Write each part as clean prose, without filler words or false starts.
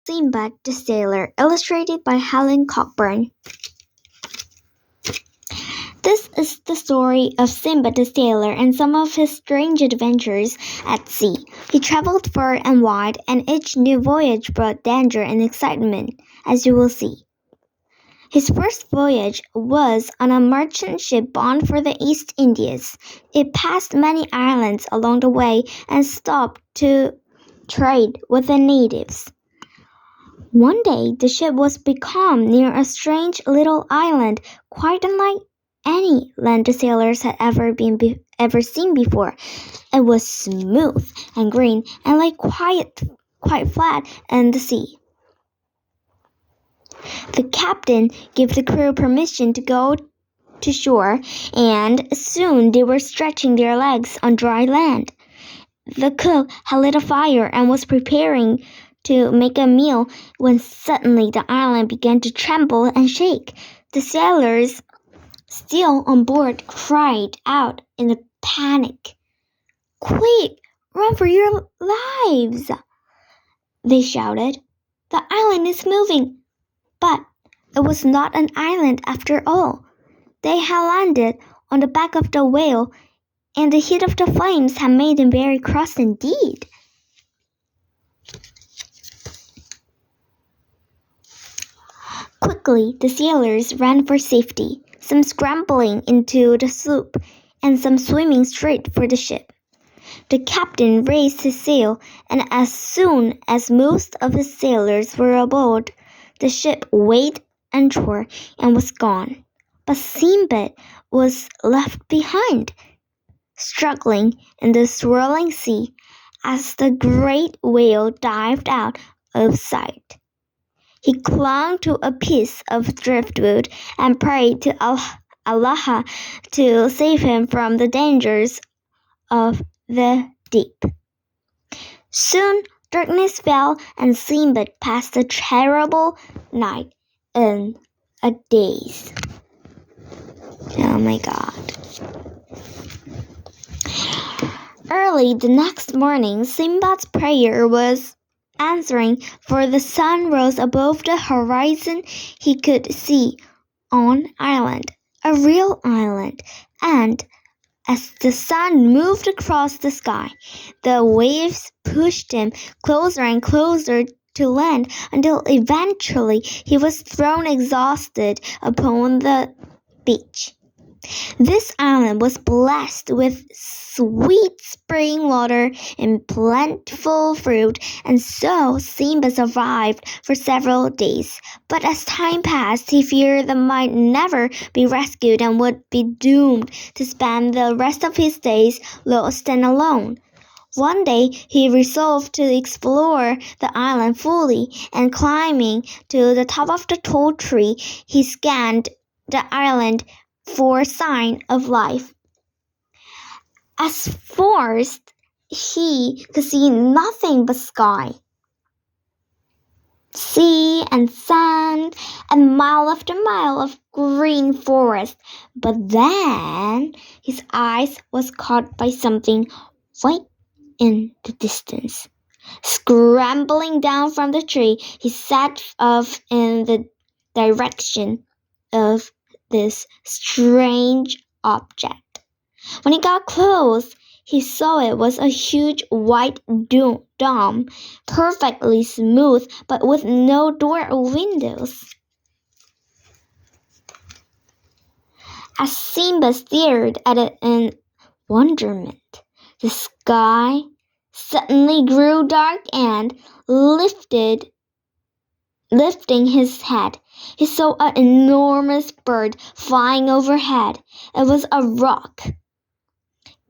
Sinbad the Sailor, illustrated by Helen Cockburn. This is the story of Sinbad the Sailor and some of his strange adventures at sea. He traveled far and wide, and each new voyage brought danger and excitement, as you will see. His first voyage was on a merchant ship bound for the East Indies. It passed many islands along the way and stopped to trade with the natives. One day, the ship was becalmed near a strange little island, quite unlike any land the sailors had ever seen before. It was smooth and green and lay quite flat in the sea. The captain gave the crew permission to go to shore, and soon they were stretching their legs on dry land. The cook had lit a fire and was preparing to make a meal when suddenly the island began to tremble and shake. The sailors, still on board, cried out in a panic. "Quick, run for your lives!" they shouted. "The island is moving!" But it was not an island after all. They had landed on the back of the whale, and the heat of the flames had made them very cross indeed. Quickly, the sailors ran for safety, some scrambling into the sloop, and some swimming straight for the ship. The captain raised his sail, and as soon as most of his sailors were aboard, the ship weighed anchor and was gone. But Sinbad was left behind, struggling in the swirling sea as the great whale dived out of sight. He clung to a piece of driftwood and prayed to Allah to save him from the dangers of the deep. Soon darkness fell, and Sinbad passed a terrible night in a daze. Oh my God. Early the next morning, Sinbad's prayer was answering, for the sun rose above the horizon. He could see an island, a real island, and as the sun moved across the sky, the waves pushed him closer and closer to land until eventually he was thrown exhausted upon the beach. This island was blessed with sweet spring water and plentiful fruit, and so Sinbad survived for several days. But as time passed, he feared that might never be rescued and would be doomed to spend the rest of his days lost and alone. One day he resolved to explore the island fully, and climbing to the top of the tall tree, he scanned the island for sign of life. At first, he could see nothing but sky, sea and sand, and mile after mile of green forest. But then his eyes was caught by something white in the distance. Scrambling down from the tree, he set off in the direction of this strange object. When he got close, he saw it was a huge white dome, perfectly smooth but with no door or windows. As Simba stared at it in wonderment, the sky suddenly grew dark, and lifting his head, he saw an enormous bird flying overhead. It was a roc,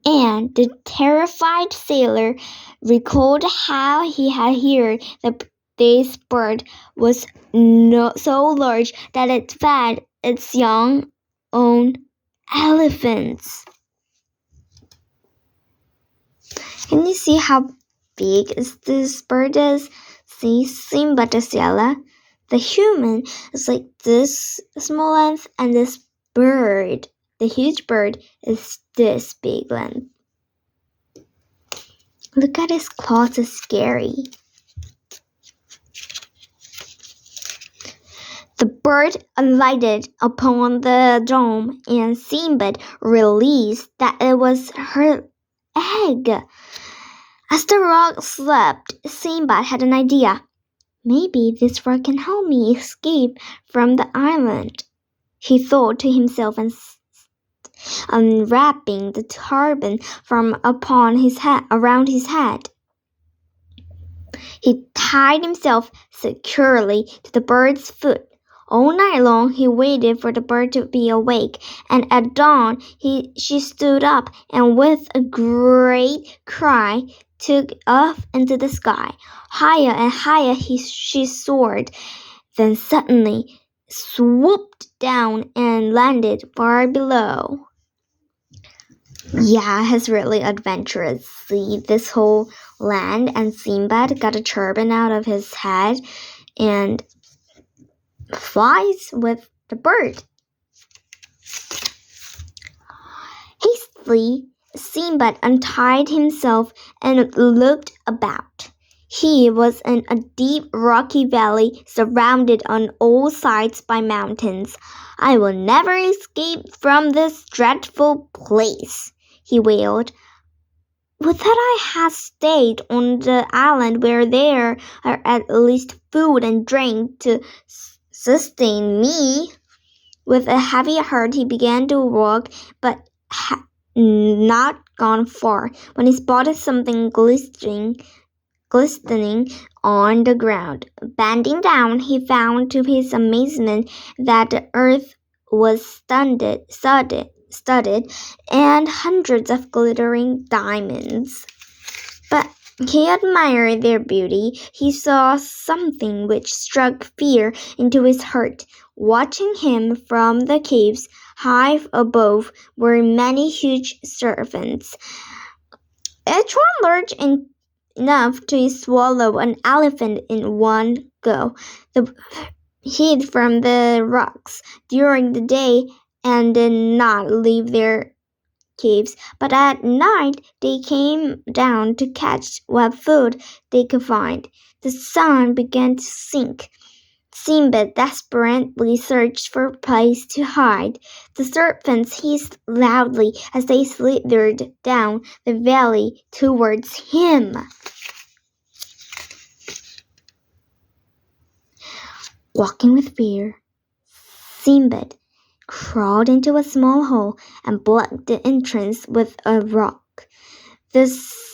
and the terrified sailor recalled how he had heard that this bird was so large that it fed its young on elephants. Can you see how big this bird is? See, Sinbad the Sailor. The human is like this small length, and this bird, the huge bird, is this big length. Look at his claws, it's scary. bird alighted upon the dome, and Sinbad realized that it was her egg. As the rock slept, Sinbad had an idea. Maybe this rock can help me escape from the island, he thought to himself, and unwrapping the turban from upon his head around his head. He tied himself securely to the bird's foot. All night long he waited for the bird to be awake, and at dawn she stood up and with a great cry took off into the sky. Higher and higher she soared, then suddenly swooped down and landed far below. Yeah, it's really adventurous. See this whole land, and Sinbad got a turban out of his head and flies with the bird. Hastily, Sinbad untied himself and looked about. He was in a deep rocky valley surrounded on all sides by mountains. I will never escape from this dreadful place, he wailed. Would that I had stayed on the island where there are at least food and drink to sustain me. With a heavy heart he began to walk, but had not gone far when he spotted something glistening on the ground. Bending down, he found to his amazement that the earth was studded and hundreds of glittering diamonds. But he admired their beauty. He saw something which struck fear into his heart. Watching him from the caves high above were many huge serpents, each one large enough to swallow an elephant in one go. They hid from the rocks during the day and did not leave their caves, but at night they came down to catch what food they could find. The sun began to sink. Sinbad desperately searched for a place to hide. The serpents hissed loudly as they slithered down the valley towards him. Walking with fear, Sinbad crawled into a small hole and blocked the entrance with a rock. The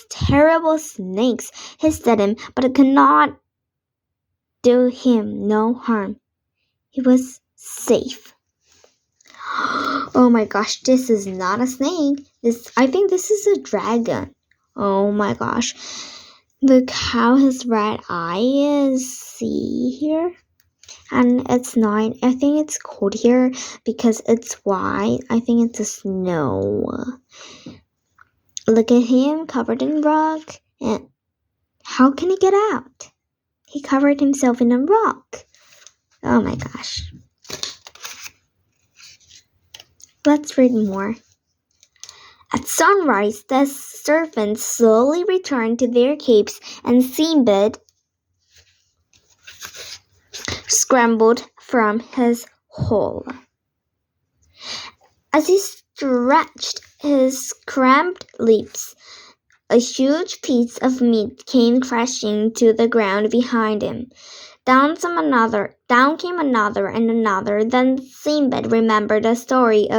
terrible snakes hissed at him, but it could not do him no harm. He was safe. Oh my gosh, this is not a snake. I think this is a dragon. Oh my gosh. Look how his red eye is. See here? And it's not, I think it's cold here because it's white. I think it's a snow. Look at him covered in rock. And how can he get out? He covered himself in a rock. Oh my gosh. Let's read more. At sunrise, the servants slowly returned to their caves, and Sinbad scrambled from his hole. As he stretched his cramped lips, a huge piece of meat came crashing to the ground behind him. Down came another and another. Then Sinbad remembered a story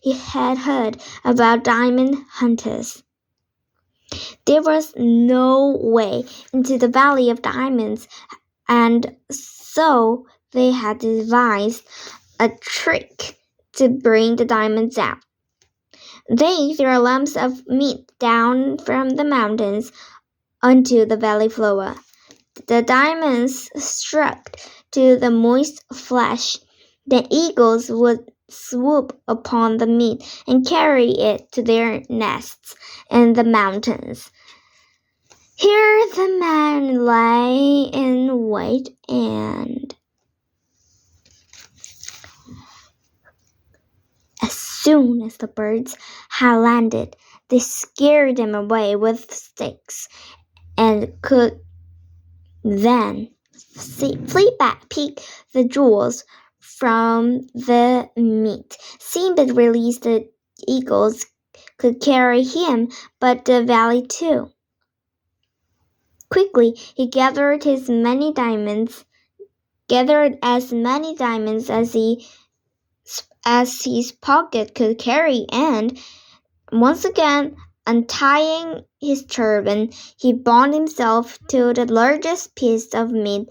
he had heard about diamond hunters. There was no way into the Valley of Diamonds, and so they had devised a trick to bring the diamonds out. They threw lumps of meat down from the mountains onto the valley floor. The diamonds struck to the moist flesh. The eagles would swoop upon the meat and carry it to their nests in the mountains. Here the man lay in wait, and as soon as the birds had landed, they scared them away with sticks and could then Fleabag picked the jewels from the meat. Sinbad released the eagles could carry him, but the valley too. Quickly he gathered as many diamonds as his pocket could carry, and once again untying his turban, he bound himself to the largest piece of meat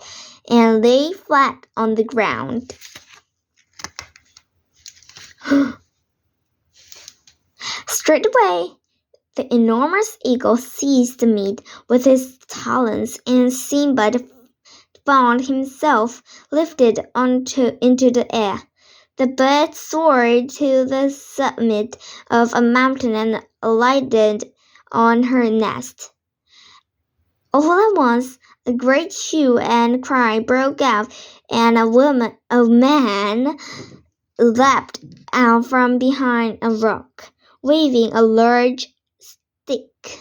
and lay flat on the ground. Straightway the enormous eagle seized the meat with his talons, and Sinbad found himself lifted into the air. The bird soared to the summit of a mountain and alighted on her nest. All at once, a great hue and cry broke out, and a man leapt out from behind a rock, waving a large stick.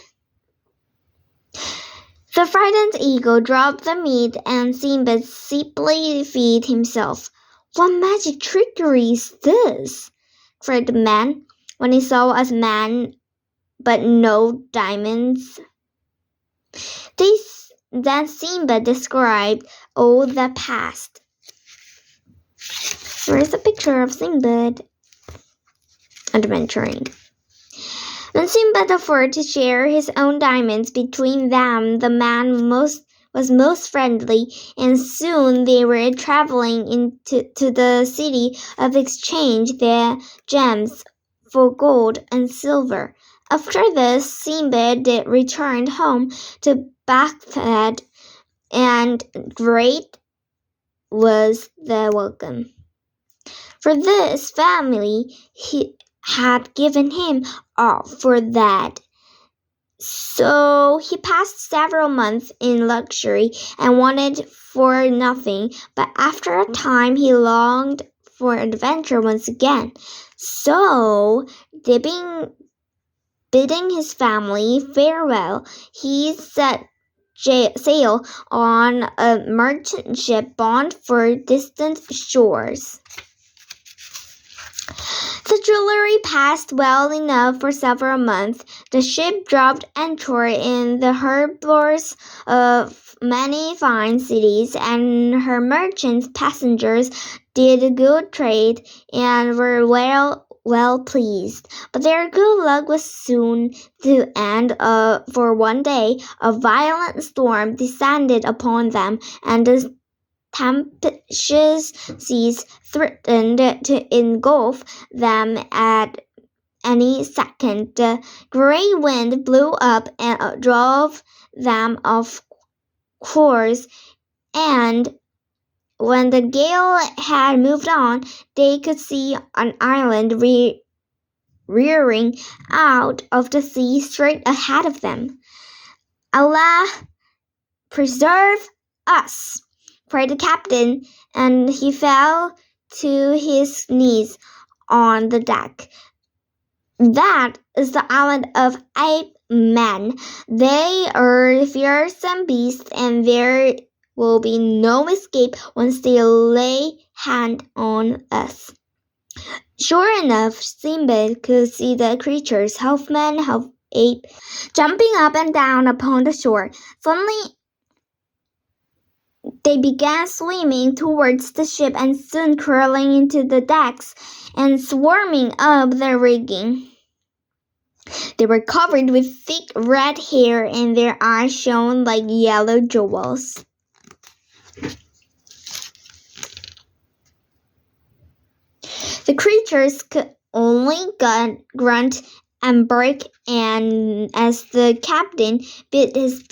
The frightened eagle dropped the meat, and Sinbad simply fed himself. "What magic trickery is this?" cried the man, when he saw a man but no diamonds. Then Sinbad described all that passed. Here is a picture of Sinbad adventuring. When Sinbad offered to share his own diamonds between them, the man was most friendly, and soon they were traveling into the city of exchange their gems for gold and silver. After this, Sinbad returned home to Baghdad, and great was the welcome. For this family he had given him all for that. So he passed several months in luxury and wanted for nothing, but after a time he longed for adventure once again. So, bidding his family farewell, he set sail on a merchant ship bound for distant shores. The jewelry passed well enough for several months. The ship dropped anchor in the harbours of many fine cities, and her merchant passengers did good trade and were well pleased. But their good luck was soon to end, for one day a violent storm descended upon them, and the tempestuous seas threatened to engulf them at any second. The great wind blew up and drove them off course, and when the gale had moved on, they could see an island rearing out of the sea straight ahead of them. "Allah preserve us!" cried the captain, and he fell to his knees on the deck. "That is the island of ape men. They are fearsome beasts, and there will be no escape once they lay hand on us." Sure enough, Sinbad could see the creatures, half man, half ape, jumping up and down upon the shore. Suddenly they began swimming towards the ship, and soon crawling into the decks and swarming up the rigging. They were covered with thick red hair, and their eyes shone like yellow jewels. The creatures could only grunt and bark, and as the captain bit his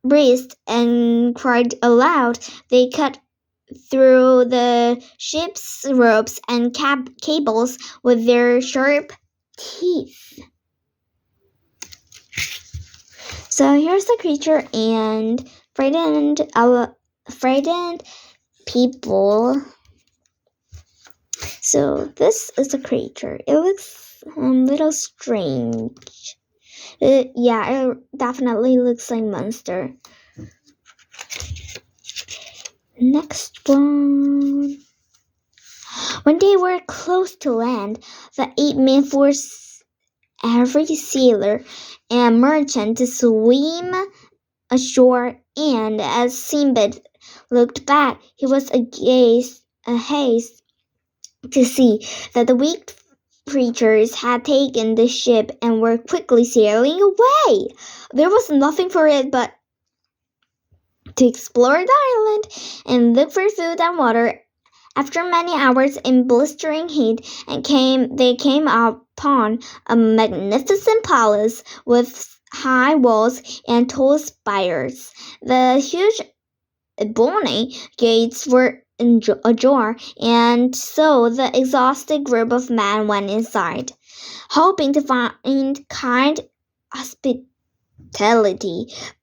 breast and cried aloud, they cut through the ship's ropes and cables with their sharp teeth. So here's the creature and frightened people. So this is a creature. It looks a little strange. Yeah, it definitely looks like monster. Next one. When they were close to land, the 8 men forced every sailor and merchant to swim ashore, and as Sinbad looked back, he was amazed to see that the weak creatures had taken the ship and were quickly sailing away. There was nothing for it but to explore the island and look for food and water. After many hours in blistering heat, they came upon a magnificent palace with high walls and tall spires. The huge ebony gates were ajar, and so the exhausted group of men went inside, hoping to find kind hospitality.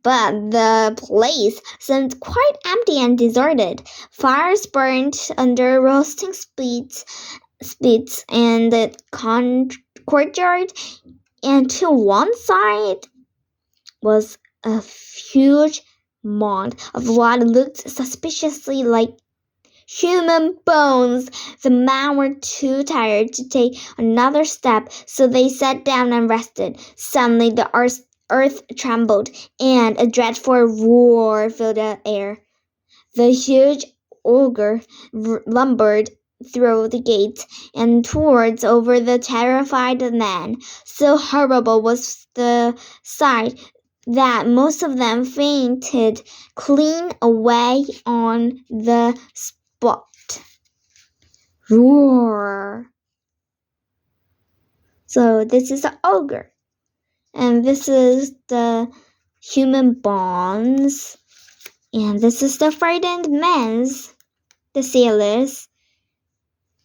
But the place seemed quite empty and deserted. Fires burned under roasting spits in the courtyard, and to one side was a huge mound of what looked suspiciously like human bones. The men were too tired to take another step, so they sat down and rested. Suddenly the earth trembled, and a dreadful roar filled the air. The huge ogre lumbered through the gates and towards over the terrified men. So horrible was the sight that most of them fainted clean away on the spot. Roar! So this is the ogre, and this is the human bones, and this is the frightened men's, the sailors.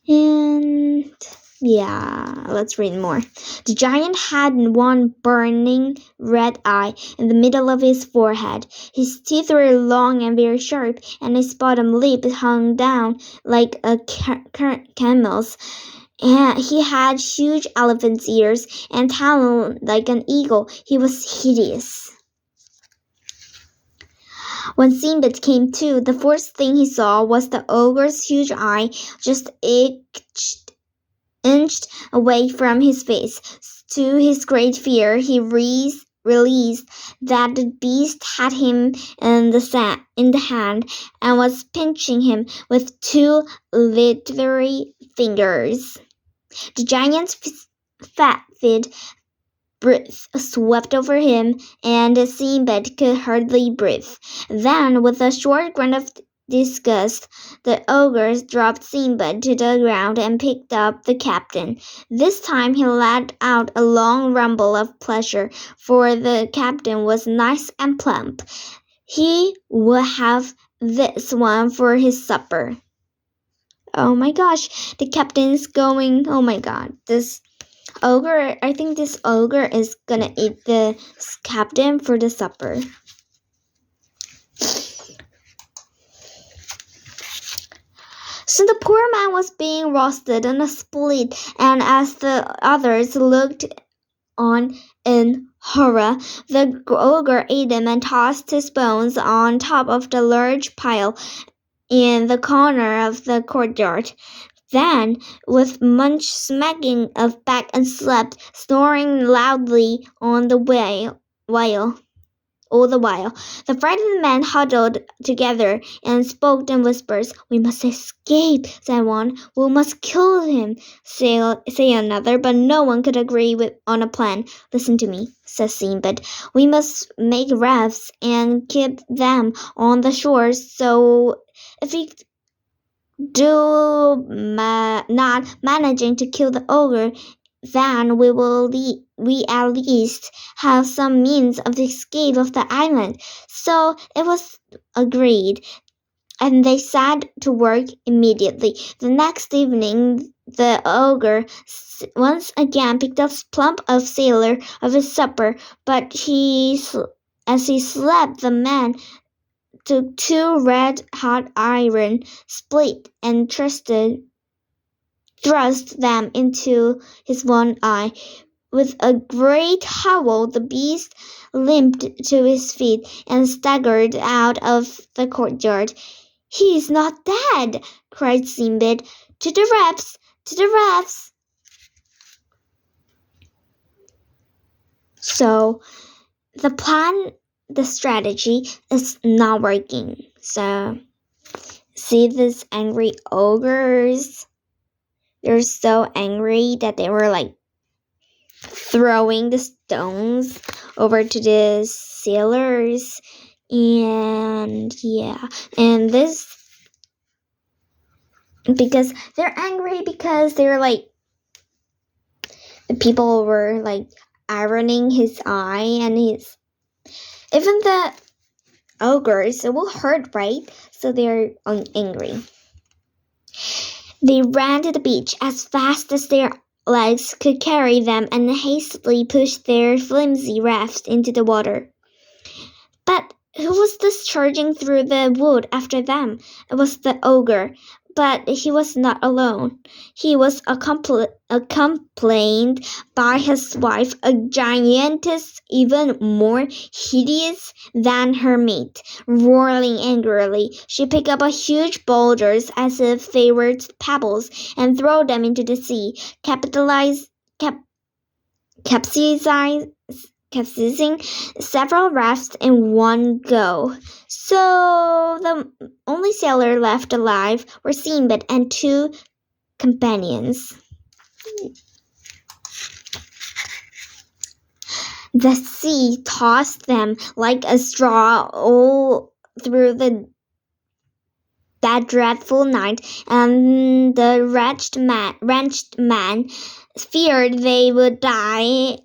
And yeah, let's read more. The giant had one burning red eye in the middle of his forehead. His teeth were long and very sharp, and his bottom lip hung down like a camel's. And he had huge elephant's ears and talons like an eagle. He was hideous. When Sinbad came to, the first thing he saw was the ogre's huge eye just inched away from his face. To his great fear, he realized that the beast had him in the hand and was pinching him with two leathery fingers. The giant's fat breath swept over him, and Sinbad could hardly breathe. Then, with a short grunt of disgust, the ogre dropped Sinbad to the ground and picked up the captain. This time he let out a long rumble of pleasure, for the captain was nice and plump. He would have this one for his supper. Oh my gosh, the captain's going. Oh my god, I think this ogre is gonna eat the captain for the supper. So the poor man was being roasted on a spit, and as the others looked on in horror, the ogre ate him and tossed his bones on top of the large pile in the corner of the courtyard. Then, with much smacking of back and slept, snoring loudly on the all the while, the frightened men huddled together and spoke in whispers. "We must escape," said one. "We must kill him," say another, but no one could agree on a plan. "Listen to me," said Sinbad. "We must make rafts and keep them on the shore, so if we not managing to kill the ogre, then we at least have some means of escape of the island." So it was agreed, and they set to work immediately. The next evening the ogre once again picked up plump of sailor of his supper, but as he slept, the man took two red-hot iron split and thrust them into his one eye. With a great howl, the beast limped to his feet and staggered out of the courtyard. "He is not dead!" cried Sinbad. "To the rafts! To the rafts!" So the strategy is not working. So see these angry ogres? They're so angry that they were like throwing the stones over to the sailors. And yeah, and this, because they're angry because they're like, the people were like ironing his eye, and his, even the ogres, it will hurt, right? So they're angry. They ran to the beach as fast as their legs could carry them and hastily pushed their flimsy rafts into the water. But who was this charging through the wood after them? It was the ogre. But he was not alone. He was accompanied by his wife, a giantess even more hideous than her mate. Roaring angrily, she picked up huge boulders as if they were pebbles and threw them into the sea, capsizing several rafts in one go. So the only sailor left alive were Sinbad and two companions. The sea tossed them like a straw all through that dreadful night, and the wretched man feared they would die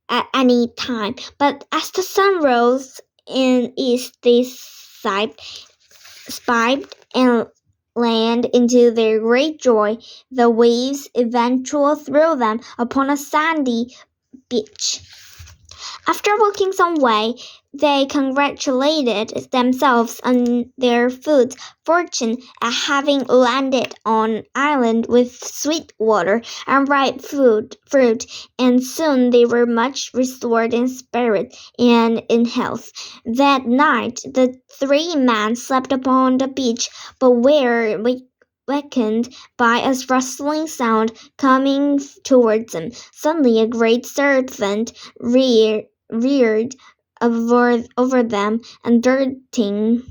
at any time. But as the sun rose in east, they spied and land. Into their great joy, the waves eventually threw them upon a sandy beach. After walking some way, they congratulated themselves on their good fortune at having landed on an island with sweet water and ripe fruit, and soon they were much restored in spirit and in health. That night the three men slept upon the beach, but were wakened by a rustling sound coming towards them. Suddenly a great serpent reared over them, and darting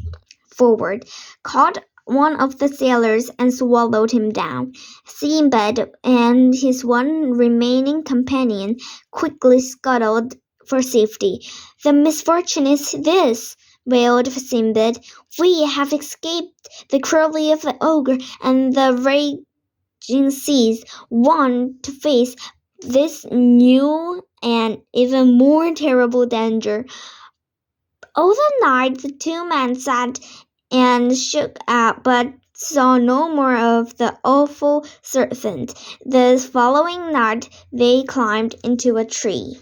forward, caught one of the sailors and swallowed him down. Sinbad and his one remaining companion quickly scuttled for safety. "The misfortune is this," wailed Sinbad. "We have escaped the cruelty of the ogre and the raging seas. Want to face this new and even more terrible danger." All the night the two men sat and shook out, but saw no more of the awful serpent. The following night they climbed into a tree.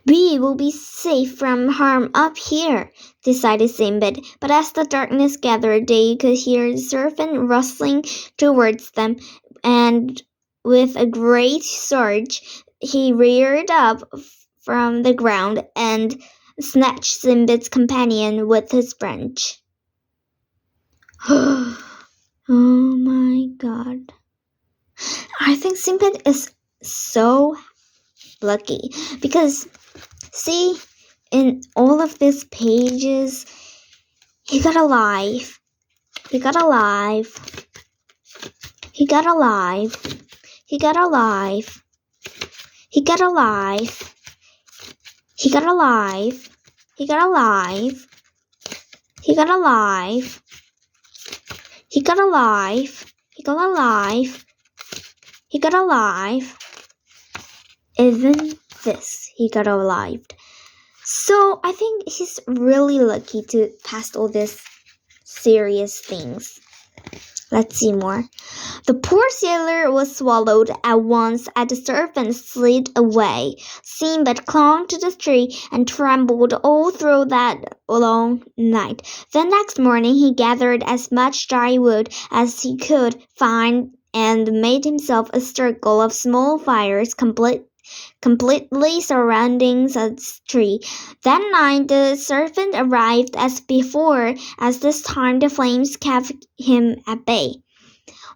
"We will be safe from harm up here," decided Sinbad, but as the darkness gathered they could hear the serpent rustling towards them, and with a great surge he reared up from the ground and snatched Sinbad's companion with his branch. Oh my god. I think Sinbad is so lucky because, see, in all of these pages, he got alive. He got alive. He got alive. He got alive. He got alive. He got alive. He got alive. He got alive. He got alive. He got alive. He got alive. Even this, he got alive. So I think he's really lucky to pass all these serious things. Let's see more. The poor sailor was swallowed at once as the serpent slid away. Sinbad clung to the tree and trembled all through that long night. The next morning he gathered as much dry wood as he could find and made himself a circle of small fires, complete completely surrounding the tree. That night the serpent arrived as before, as this time the flames kept him at bay.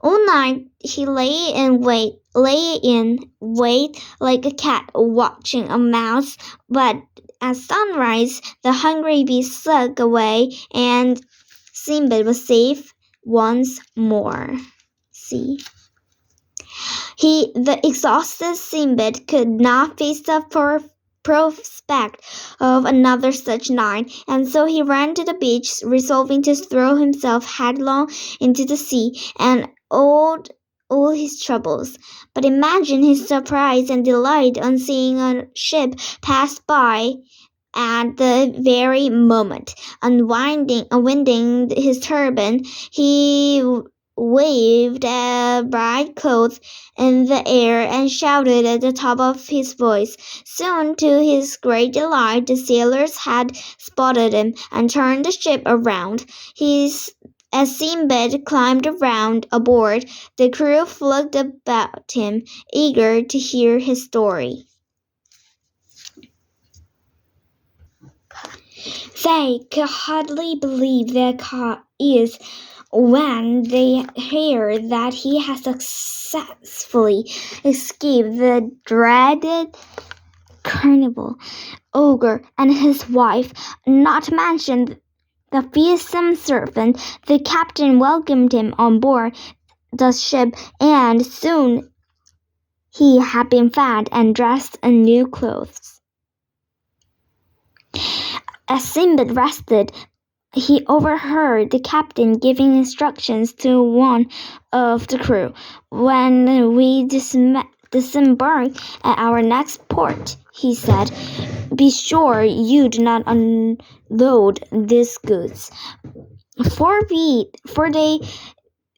All night he lay in wait like a cat watching a mouse, but at sunrise the hungry beast slunk away and Sinbad was safe once more. See? The exhausted Sinbad could not face the prospect of another such night, and so he ran to the beach, resolving to throw himself headlong into the sea and all his troubles. But imagine his surprise and delight on seeing a ship pass by at the very moment. Unwinding his turban, he waved a bright cloth in the air and shouted at the top of his voice. Soon, to his great delight, the sailors had spotted him and turned the ship around. As Sinbad climbed aboard, the crew flocked about him, eager to hear his story. They could hardly believe their ears when they heard that he had successfully escaped the dreaded cannibal ogre and his wife, not to mention the fearsome serpent. The captain welcomed him on board the ship, and soon he had been fed and dressed in new clothes. As Sinbad rested, he overheard the captain giving instructions to one of the crew. When we disembark at our next port, he said, be sure you do not unload these goods, for they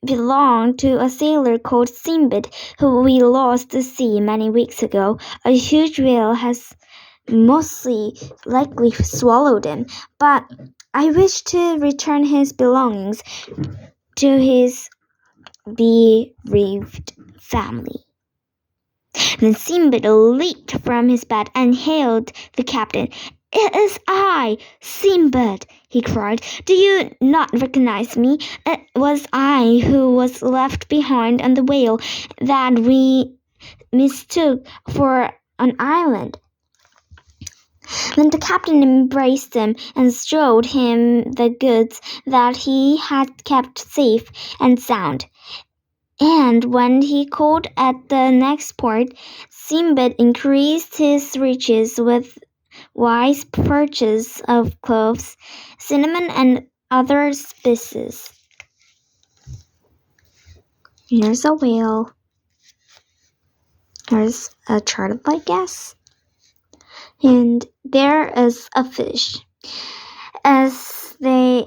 belong to a sailor called Sinbad, who we lost at sea many weeks ago. A huge whale has mostly likely swallowed him, but I wish to return his belongings to his bereaved family. Then Sinbad leaped from his bed and hailed the captain. It is I, Sinbad, he cried. Do you not recognize me? It was I who was left behind on the whale that we mistook for an island. Then the captain embraced him and showed him the goods that he had kept safe and sound. And when he called at the next port, Sinbad increased his riches with wise purchase of cloves, cinnamon, and other spices. Here's a whale. Here's a turtle, I guess. And there is a fish. As they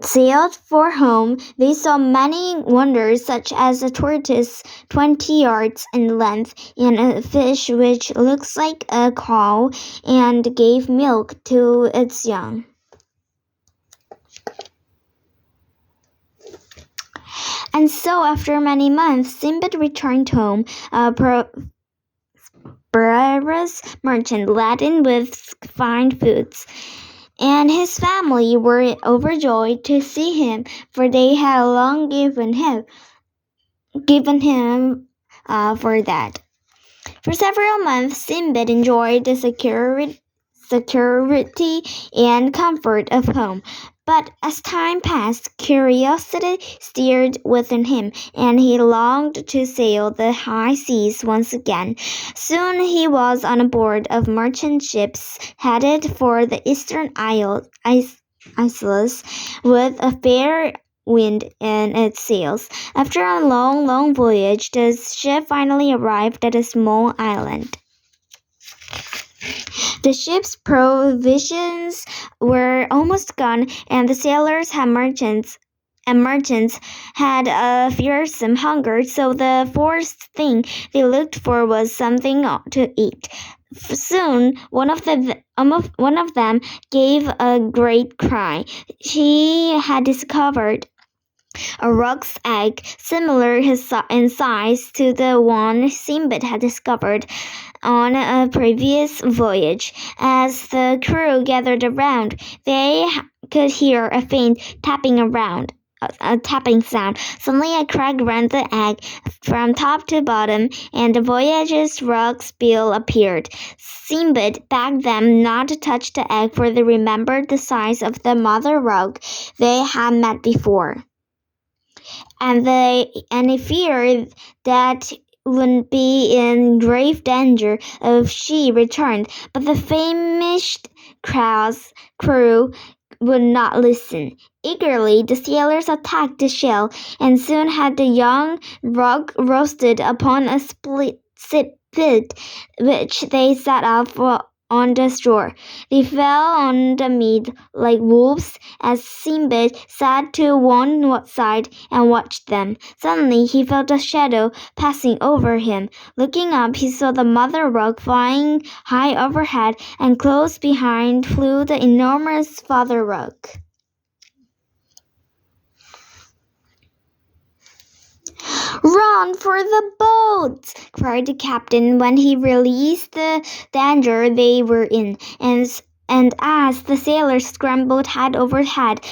sailed for home, they saw many wonders, such as a tortoise 20 yards in length, and a fish which looks like a cow and gave milk to its young. And so, after many months, Sinbad returned home, prosperous merchant laden with fine foods, and his family were overjoyed to see him, for they had long given him for that. For several months, Sinbad enjoyed the security and comfort of home. But as time passed, curiosity stirred within him, and he longed to sail the high seas once again. Soon he was on board of merchant ships headed for the eastern isles with a fair wind in its sails. After a long voyage, the ship finally arrived at a small island. The ship's provisions were almost gone, and the sailors and merchants had a fearsome hunger, so the first thing they looked for was something to eat. Soon, one of them gave a great cry. He had discovered a roc's egg, similar in size to the one Sinbad had discovered on a previous voyage. As the crew gathered around, they could hear a faint tapping around. A tapping sound. Suddenly, a crack rent the egg from top to bottom, and the voyage's rock's bill appeared. Sinbad begged them not to touch the egg, for they remembered the size of the mother rock they had met before, and he feared that would be in grave danger if she returned. But the famished crew would not listen. Eagerly, the sailors attacked the shell, and soon had the young rock roasted upon a spit, which they set up on the shore. They fell on the meat like wolves as Sinbad sat to one side and watched them. Suddenly he felt a shadow passing over him. Looking up, he saw the mother rock flying high overhead, and close behind flew the enormous father rock. "Run for the boats!" cried the captain when he realized the danger they were in, and as the sailors scrambled head over head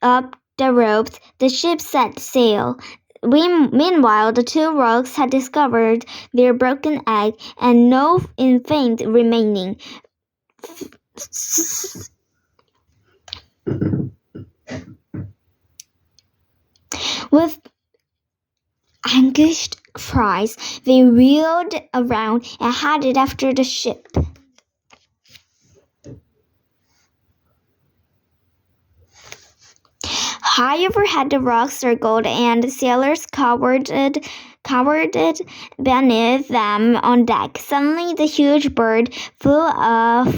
up the ropes, the ship set sail. Meanwhile, the two rogues had discovered their broken egg, and no infant remaining. With anguished cries, they wheeled around and headed after the ship. High overhead, the rocks circled, and the sailors cowered beneath them on deck. Suddenly, the huge bird flew off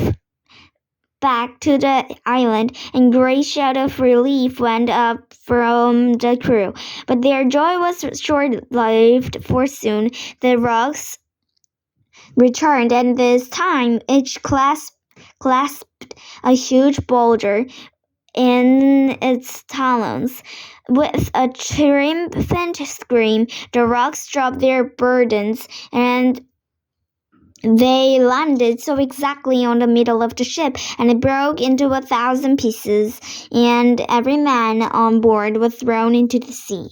back to the island, and a great shout of relief went up from the crew. But their joy was short-lived, for soon the rocks returned, and this time each clasped a huge boulder in its talons. With a triumphant scream, the rocks dropped their burdens, and they landed so exactly on the middle of the ship, and it broke into 1,000 pieces, and every man on board was thrown into the sea.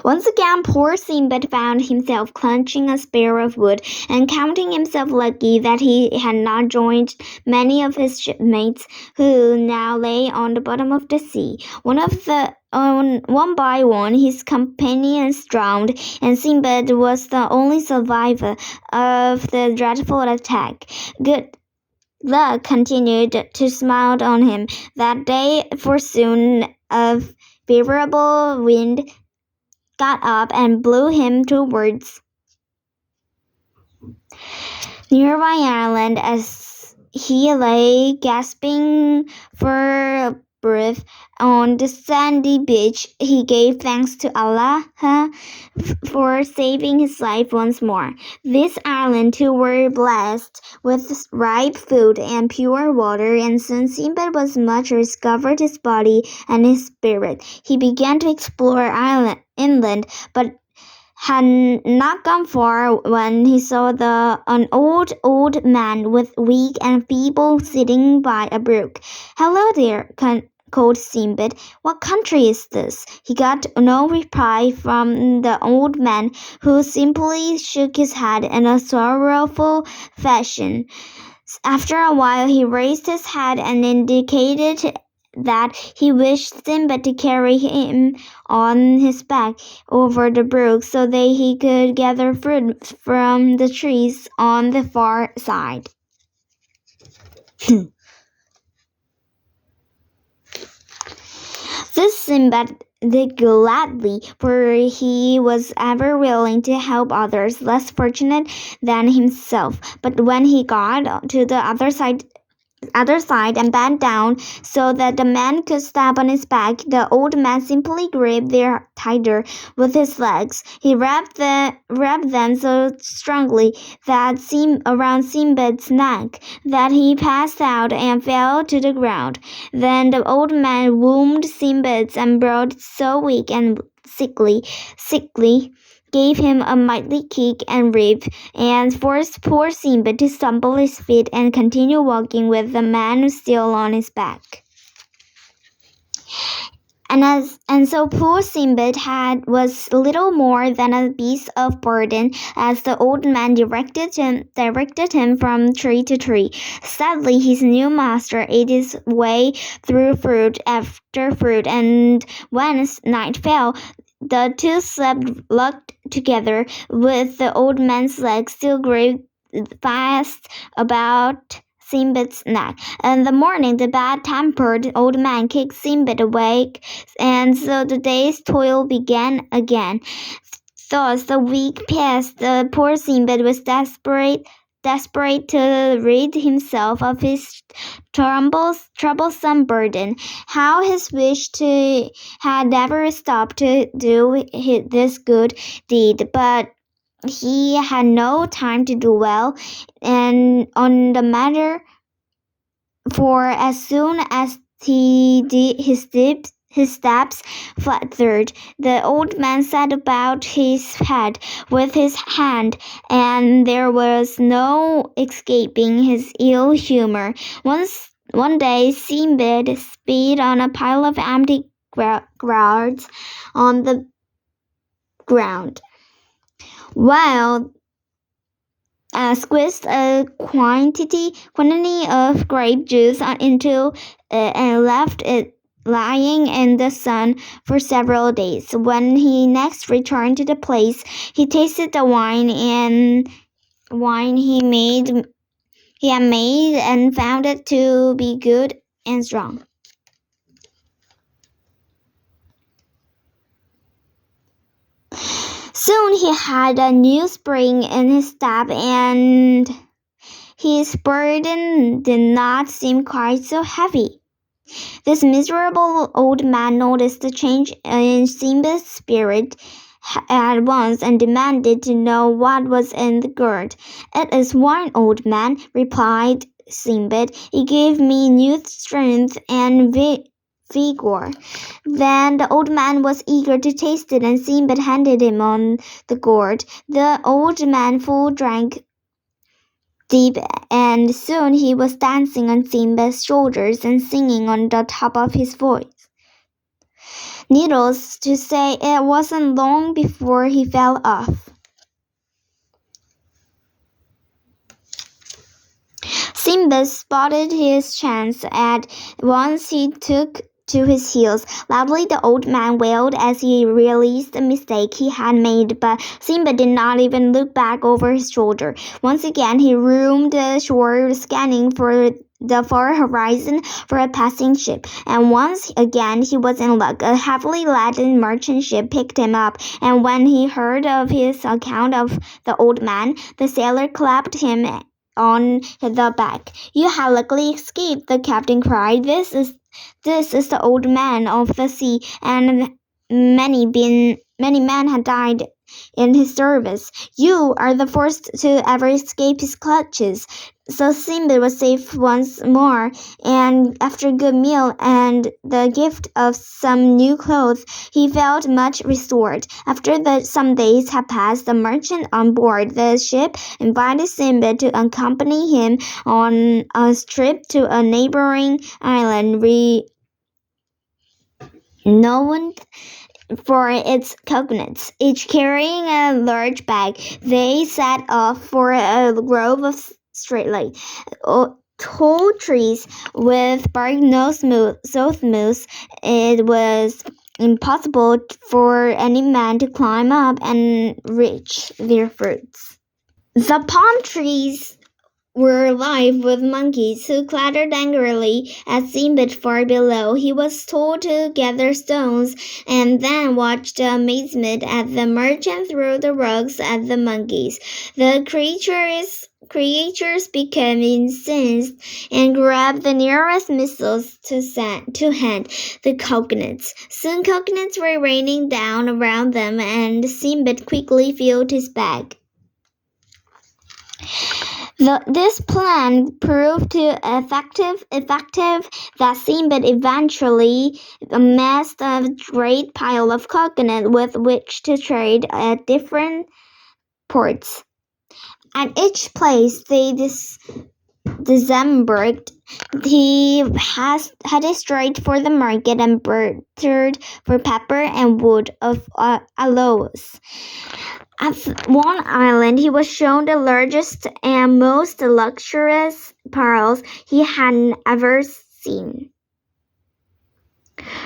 Once again, poor Sinbad found himself clutching a spare of wood, and counting himself lucky that he had not joined many of his shipmates, who now lay on the bottom of the sea. One by one, his companions drowned, and Sinbad was the only survivor of the dreadful attack. Good luck continued to smile on him that day, for soon a favorable wind got up and blew him towards nearby island. As he lay gasping for breath on the sandy beach, he gave thanks to Allah for saving his life once more. This island too were blessed with ripe food and pure water, and soon Sinbad was much recovered his body and his spirit. He began to explore inland, but had not gone far when he saw an old man with weak and feeble sitting by a brook. "Hello there," called Sinbad. "What country is this?" He got no reply from the old man, who simply shook his head in a sorrowful fashion. After a while he raised his head and indicated that he wished Sinbad to carry him on his back over the brook so that he could gather fruit from the trees on the far side. This Sinbad did gladly, for he was ever willing to help others less fortunate than himself. But when he got to the other side other side and bent down so that the man could step on his back. The old man simply gripped there tighter with his legs. He wrapped them so strongly that seemed around Sinbad's neck that he passed out and fell to the ground. Then the old man wound Sinbad and brought so weak and sickly, gave him a mighty kick and rib, and forced poor Sinbad to stumble his feet and continue walking with the man still on his back. And so poor Sinbad was little more than a beast of burden, as the old man directed him from tree to tree. Sadly, his new master ate his way through fruit after fruit, and when night fell, the two slept locked together, with the old man's legs still gripped fast about Sinbad's neck. In the morning, the bad-tempered old man kicked Sinbad awake, and so the day's toil began again. Thus the week passed. The poor Sinbad was desperate to rid himself of his troublesome burden. How his wish had never stopped to do this good deed, but he had no time to dwell on the matter, for as soon as he did his steps fluttered, the old man sat about his head with his hand, and there was no escaping his ill humor. One day, Sinbad spit on a pile of empty gourds on the ground, while squeezed a quantity of grape juice into and left it lying in the sun for several days. When he next returned to the place, he tasted the wine he had made and found it to be good and strong. Soon he had a new spring in his step, and his burden did not seem quite so heavy. This miserable old man noticed the change in Sinbad's spirit at once and demanded to know what was in the gourd. "It is wine, old man," replied Sinbad. "It gave me new strength and vigor." Then the old man was eager to taste it, and Sinbad handed him on the gourd. The old man full drank deep, and soon he was dancing on Sinbad's shoulders and singing on the top of his voice. Needless to say, it wasn't long before he fell off. Sinbad spotted his chance at once. He took to his heels. Loudly the old man wailed as he realized the mistake he had made, but Sinbad did not even look back over his shoulder. Once again he roamed the shore, scanning for the far horizon for a passing ship, and once again he was in luck. A heavily laden merchant ship picked him up, and when he heard of his account of the old man, the sailor clapped him on the back. "You have luckily escaped," the captain cried. This is the old man of the sea, and many men had died in his service. You are the first to ever escape his clutches." So Sinbad was safe once more, and after a good meal and the gift of some new clothes, he felt much restored. After some days had passed, the merchant on board the ship invited Sinbad to accompany him on a trip to a neighboring island renowned for its coconuts. Each carrying a large bag, they set off for a grove of tall trees with bark so smooth it was impossible for any man to climb up and reach their fruits. The palm trees were alive with monkeys who clattered angrily at Sinbad far below. He was told to gather stones and then watch the amazement at the merchant throw the rugs at the monkeys. The creatures creatures became incensed and grabbed the nearest missiles to hand, the coconuts. Soon coconuts were raining down around them, and Sinbad quickly filled his bag. This plan proved too effective that Sinbad eventually amassed a great pile of coconut with which to trade at different ports. At each place they disembarked, he headed straight for the market and bartered for pepper and wood of aloes. At one island, he was shown the largest and most luxurious pearls he had ever seen.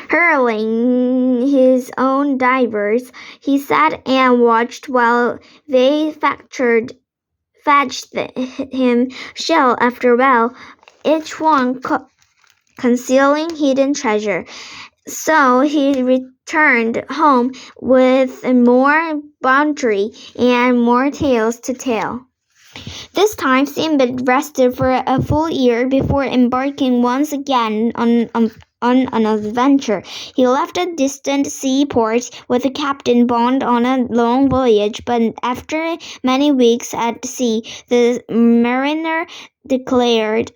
Hurling his own divers, he sat and watched while they fetched him shell after well, each one concealing hidden treasure. So he returned home with more bounty and more tales to tell. This time Sinbad rested for a full year before embarking once again on an adventure. He left a distant seaport with the captain bound on a long voyage, but after many weeks at sea, the mariner declared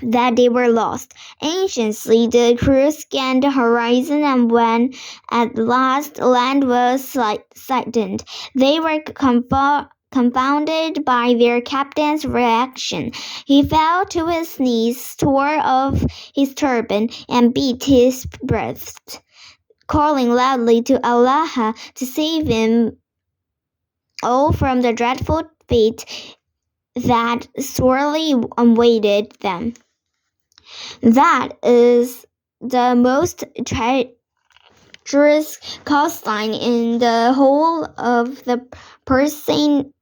that they were lost. Anxiously, the crew scanned the horizon, and when at last land was sighted, they were confounded by their captain's reaction. He fell to his knees, tore off his turban, and beat his breast, calling loudly to Allah to save him all from the dreadful fate that sorely awaited them. That is the most treacherous coastline in the whole of the Persian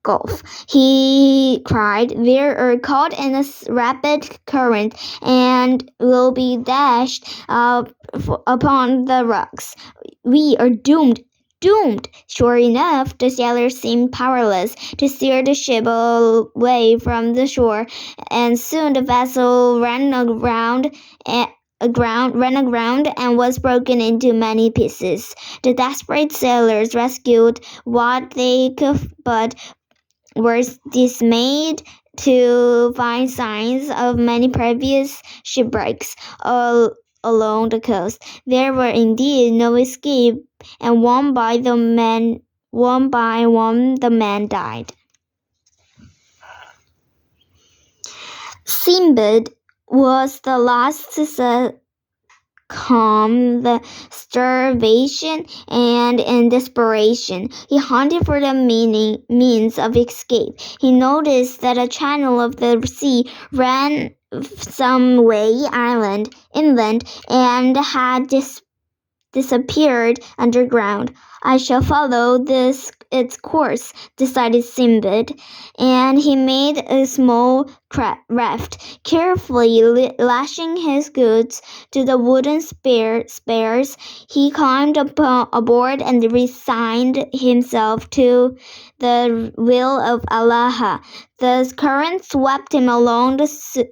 Gulf, he cried. "We are caught in a rapid current and will be dashed upon the rocks. We are doomed. Doomed!" Sure enough, the sailors seemed powerless to steer the ship away from the shore, and soon the vessel ran aground and was broken into many pieces. The desperate sailors rescued what they could, but were dismayed to find signs of many previous shipwrecks along the coast. There were indeed no escape, and one by one the men died. Sinbad was the last to succumb the starvation, and in desperation he hunted for the means of escape. He noticed that a channel of the sea ran some way inland and had disappeared underground. "I shall follow its course," decided Sinbad, and he made a small raft, carefully lashing his goods to the wooden spears. He climbed aboard and resigned himself to the will of Allah. The current swept him along,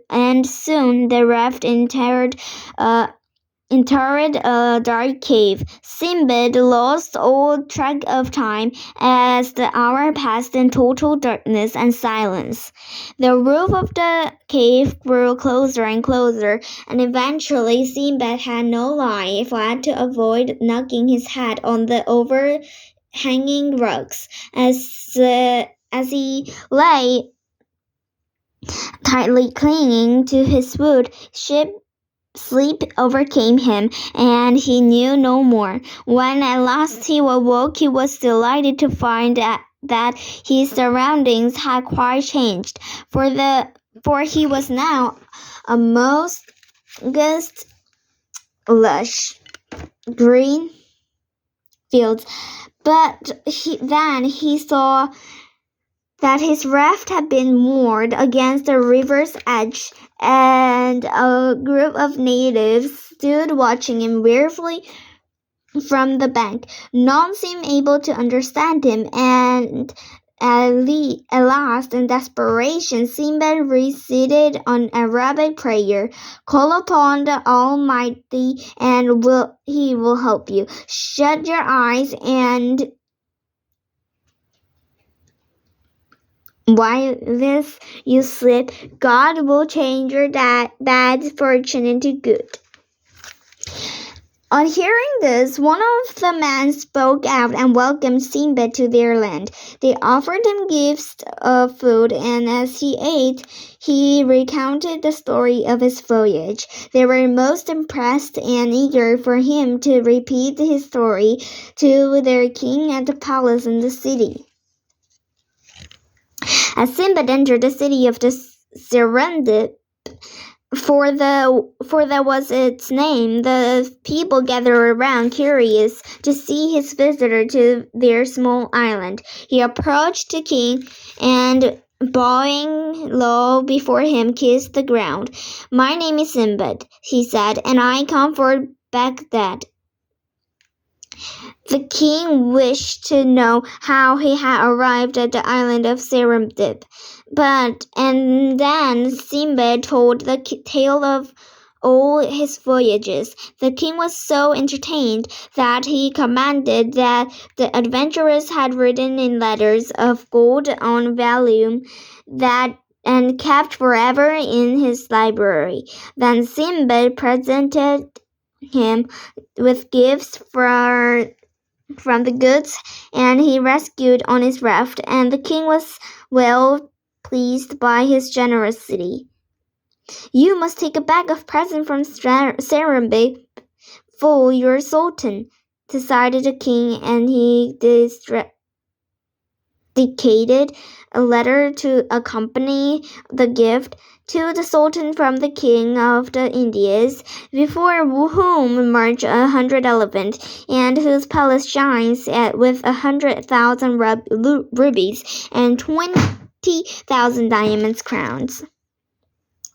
and soon the raft entered a dark cave. Sinbad lost all track of time as the hour passed in total darkness and silence. The roof of the cave grew closer and closer, and eventually Sinbad had no life left to avoid knocking his head on the overhanging rocks. As he lay tightly clinging to his wood, sleep overcame him, and he knew no more. When at last he awoke, he was delighted to find that his surroundings had quite changed, for he was now amongst lush green fields. But then he saw that his raft had been moored against the river's edge, and a group of natives stood watching him wearily from the bank. None seemed able to understand him, and At last, in desperation, Sinbad recited an Arabic prayer. Call upon the Almighty and He will help you. Shut your eyes and while you sleep, God will change your bad fortune into good. On hearing this, one of the men spoke out and welcomed Sinbad to their land. They offered him gifts of food, and as he ate, he recounted the story of his voyage. They were most impressed and eager for him to repeat his story to their king at the palace in the city. As Sinbad entered the city of the Serendip, for that was its name, the people gathered around, curious to see his visitor to their small island. He approached the king and, bowing low before him, kissed the ground. "My name is Sinbad," he said, "and I come from Baghdad." The king wished to know how he had arrived at the island of Serendip, and then Sinbad told the tale of all his voyages. The king was so entertained that he commanded that the adventurers had written in letters of gold on vellum and kept forever in his library. Then Sinbad presented him with gifts from the goods and he rescued on his raft, and the king was well pleased by his generosity. "You must take a bag of presents from Serendip for your sultan," decided the king, and he dedicated a letter to accompany the gift to the sultan from the king of the Indies, before whom march 100 elephants, and whose palace shines with 100,000 rubies and 20,000 diamond crowns.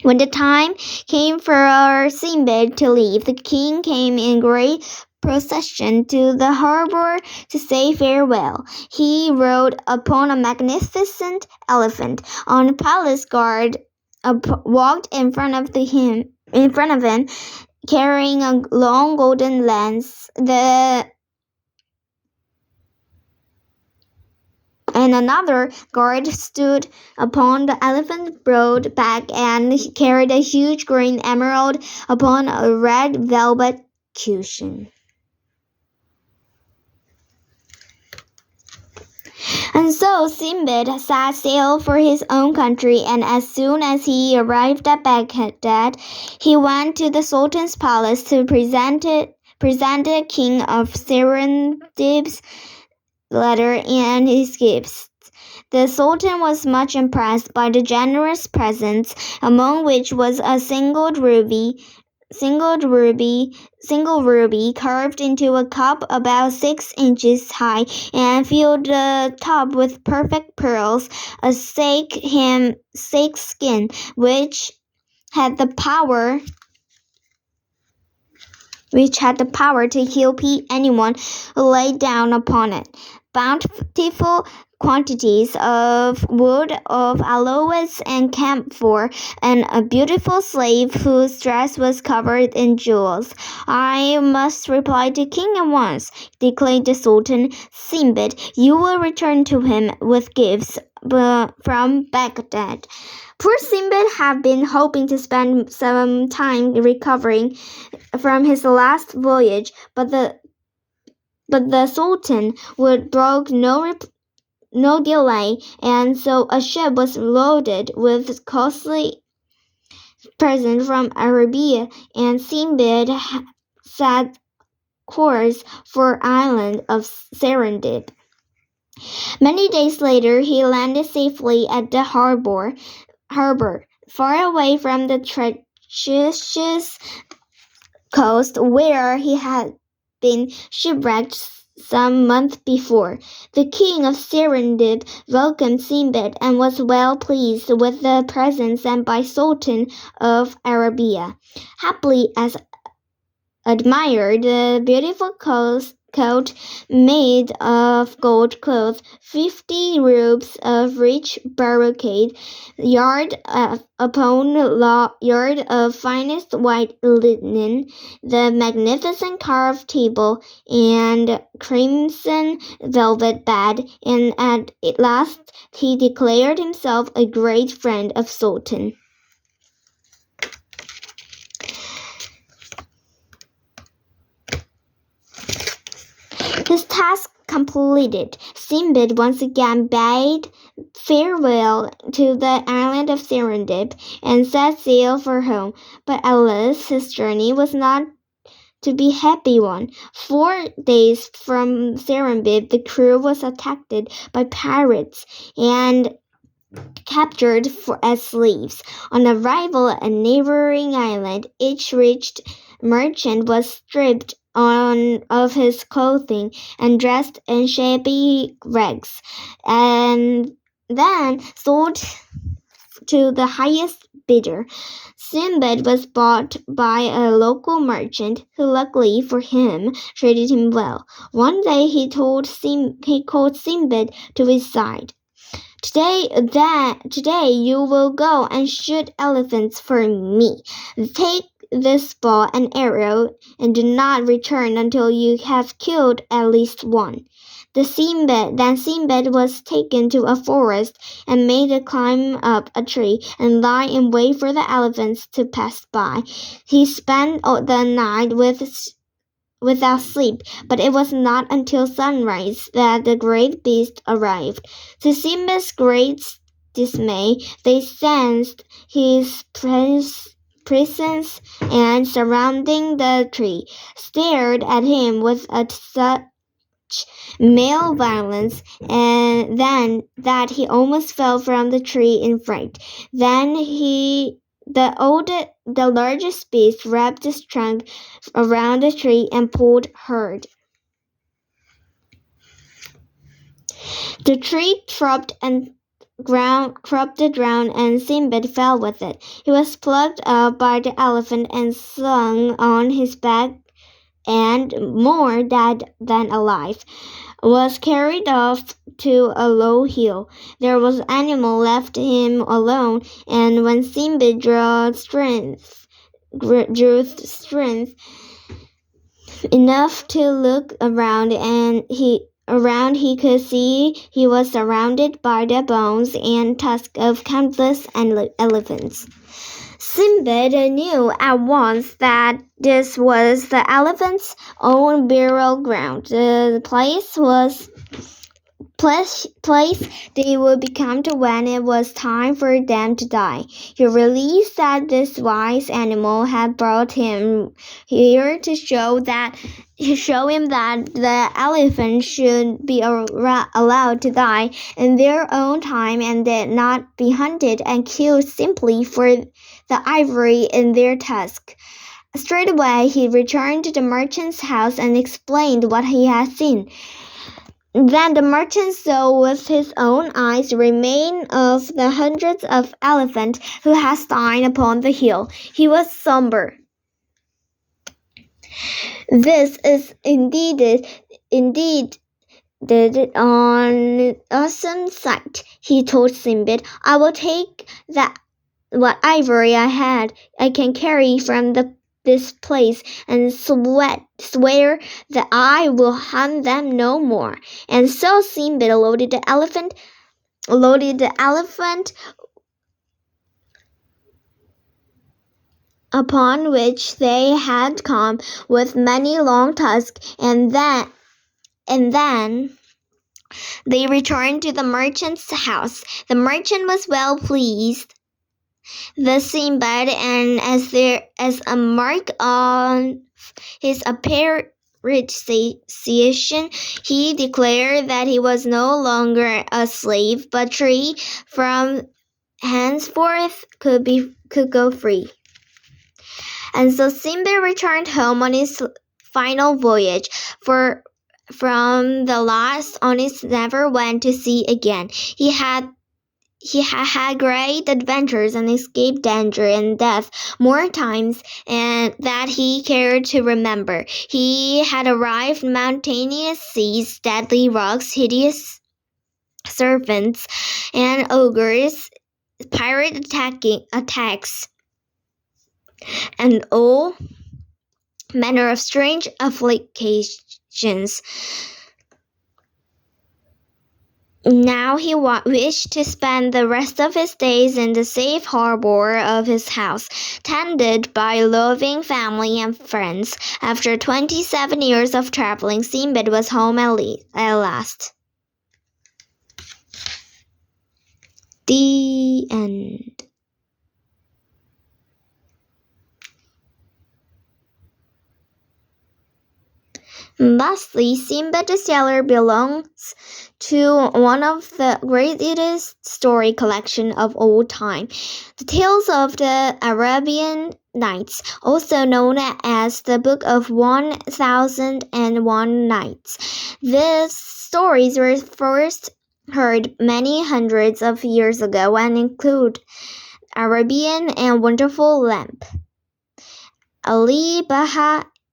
When the time came for Sinbad to leave, the king came in great procession to the harbor to say farewell. He rode upon a magnificent elephant. On the palace guard walked in front of him, carrying a long golden lance. And another guard stood upon the elephant's broad back and carried a huge green emerald upon a red velvet cushion. And so Sinbad set sail for his own country, and as soon as he arrived at Baghdad, he went to the Sultan's palace to present the king of Serendip's letter and his gifts. The Sultan was much impressed by the generous presents, among which was a single ruby carved into a cup about 6 inches high and filled the top with perfect pearls, a snake skin which had the power to heal anyone who lay down upon it. Bountiful quantities of wood of aloes and camphor, and a beautiful slave whose dress was covered in jewels. "I must reply to king at once," declared the Sultan. "Sinbad, you will return to him with gifts from Baghdad." Poor Sinbad had been hoping to spend some time recovering from his last voyage, but the Sultan would brook no delay, and so a ship was loaded with costly presents from Arabia, and Sinbad set course for the island of Serendip. Many days later, he landed safely at the harbor, far away from the treacherous coast where he had been shipwrecked some months before. The king of Serendip welcomed Sinbad and was well pleased with the presents sent by Sultan of Arabia. Happily as admired the beautiful coat made of gold cloth, 50 ropes of rich brocade, upon yard of finest white linen, the magnificent carved table, and crimson velvet bed, and at last he declared himself a great friend of Sultan. His task completed, Sinbad once again bade farewell to the island of Serendib and set sail for home. But alas, his journey was not to be a happy one. 4 days from Serendib, the crew was attacked by pirates and captured as slaves. On arrival at a neighboring island, each rich merchant was stripped of his clothing and dressed in shabby rags, and then sold to the highest bidder. Sinbad was bought by a local merchant who, luckily for him, treated him well. One day he called Sinbad to his side. Today you will go and shoot elephants for me. Take this bow and arrow and do not return until you have killed at least one. Then Sinbad was taken to a forest and made to climb up a tree and lie in wait for the elephants to pass by. He spent the night without sleep, but it was not until sunrise that the great beast arrived. To Sinbad's great dismay, they sensed his presence and, surrounding the tree, stared at him with such male violence and then that he almost fell from the tree in fright. Then the largest beast wrapped his trunk around the tree and pulled hard. The tree dropped the ground, and Sinbad fell with it. He was plucked up by the elephant and slung on his back, and, more dead than alive, was carried off to a low hill. There was animal left him alone, and when Sinbad drew strength enough to look around, he could see he was surrounded by the bones and tusks of countless elephants. Sinbad knew at once that this was the elephant's own burial ground. The place they would become to when it was time for them to die. He realized that this wise animal had brought him here to show him that the elephants should be allowed to die in their own time and did not be hunted and killed simply for the ivory in their tusk. Straightway he returned to the merchant's house and explained what he had seen. Then the merchant saw with his own eyes the remains of the hundreds of elephants who had died upon the hill. He was somber. "This is indeed an awesome sight," he told Sinbad. "I will take what ivory I can carry from this place and swear that I will hunt them no more." And so Sinbad loaded the elephant upon which they had come with many long tusks, and then they returned to the merchant's house. The merchant was well pleased with Sinbad, and as a mark on his appreciation, he declared that he was no longer a slave, but free from henceforth could go free. And so Sinbad returned home on his final voyage, from the last on his never went to sea again. He he had great adventures and escaped danger and death more times and that he cared to remember. He had arrived mountainous seas, deadly rocks, hideous serpents, and ogres, pirate attacks, and all manner of strange afflictions. Now he wished to spend the rest of his days in the safe harbor of his house, tended by loving family and friends. After 27 years of traveling, Sinbad was home at last. The end. Lastly, Sinbad the Sailor belongs to one of the greatest story collection of all time, the Tales of the Arabian Nights, also known as the Book of 1001 Nights. These stories were first heard many hundreds of years ago and include Arabian and Wonderful Lamp, Ali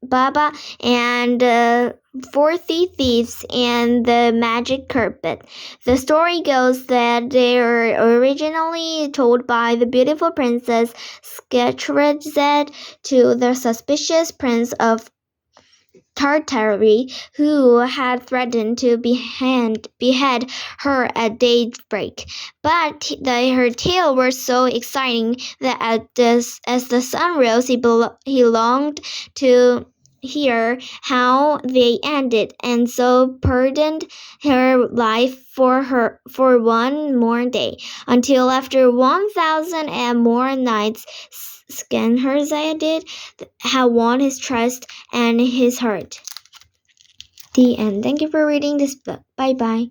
Baba and 40 Thieves and the Magic Carpet. The story goes that they were originally told by the beautiful princess Scheherazade to the suspicious prince of Tartary, who had threatened to behead her at daybreak. But her tale was so exciting that as the sun rose, he longed to hear how they ended, and so pardoned her life for one more day, until after 1,000 and more nights, Scheherazade had won his trust and his heart. The end. Thank you for reading this book. Bye bye.